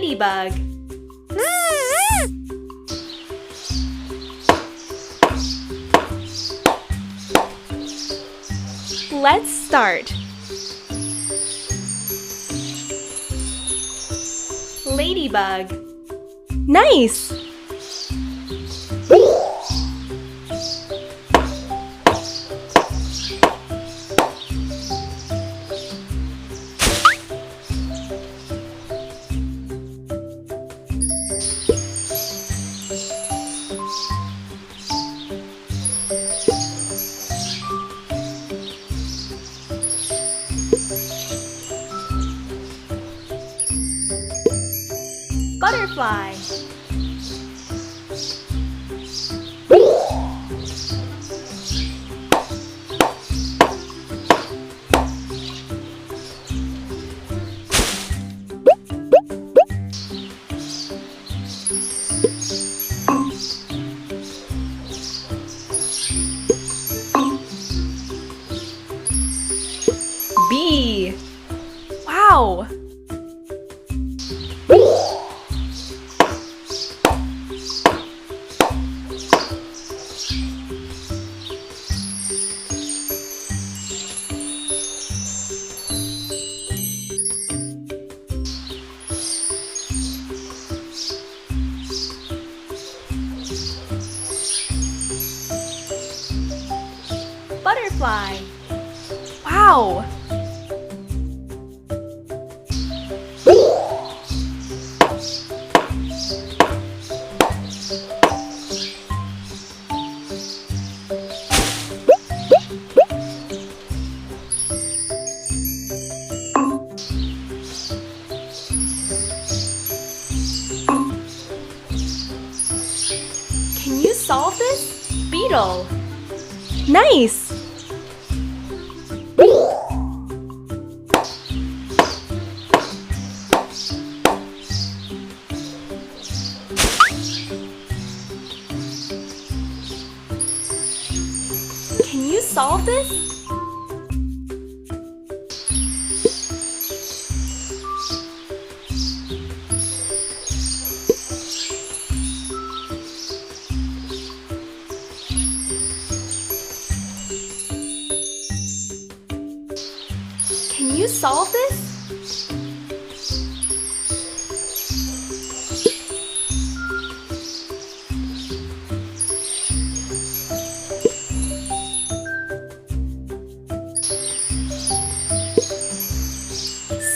Ladybug. Let's start. Ladybug. Nice! Butterfly. Bee. Wow! Butterfly. Wow! Can you solve this? Beetle. Nice! Can you solve this? Can you solve this?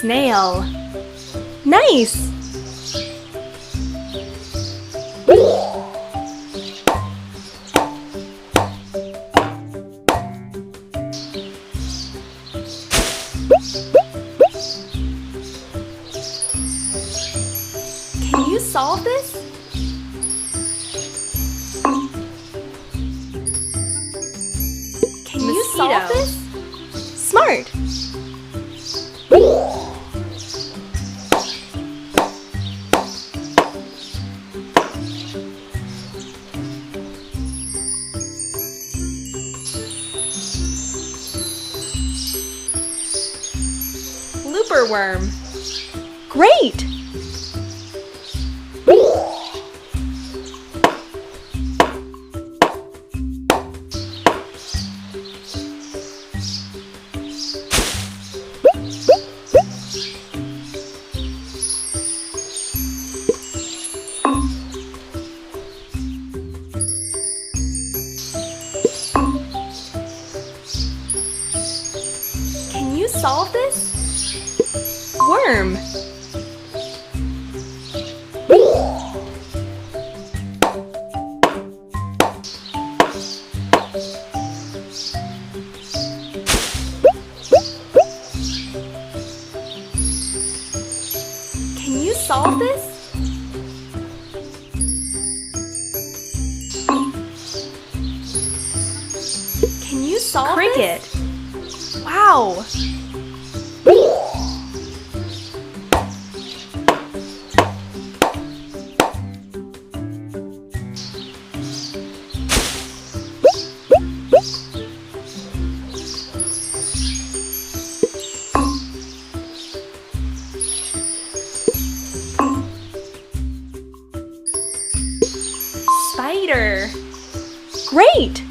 Snail. Nice! Can you solve this? Can you solve this? Smart! Looper worm. Great! Can you solve this? Worm. Can you solve this? Can you solve Cricket. This? Wow! Great!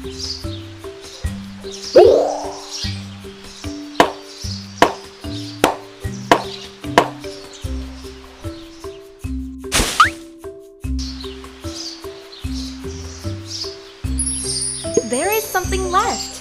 There is something left.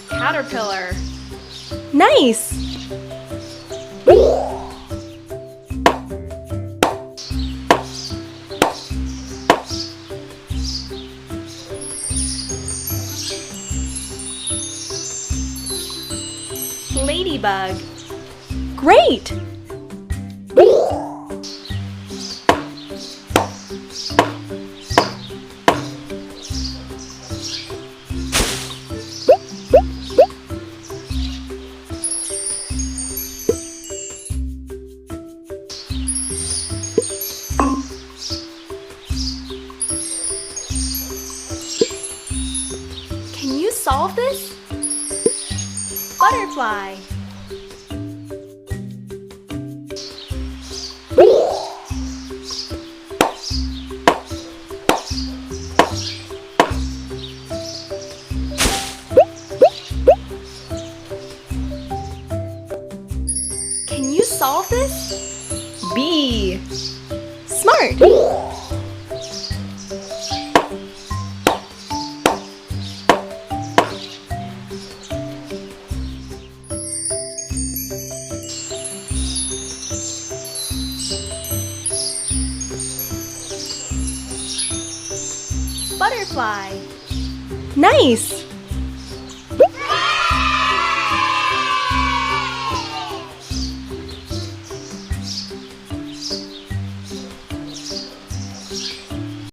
Caterpillar. Nice! Ladybug. Great! Can you solve this? Butterfly. Can you solve this? Bee. Smart. Butterfly. Nice!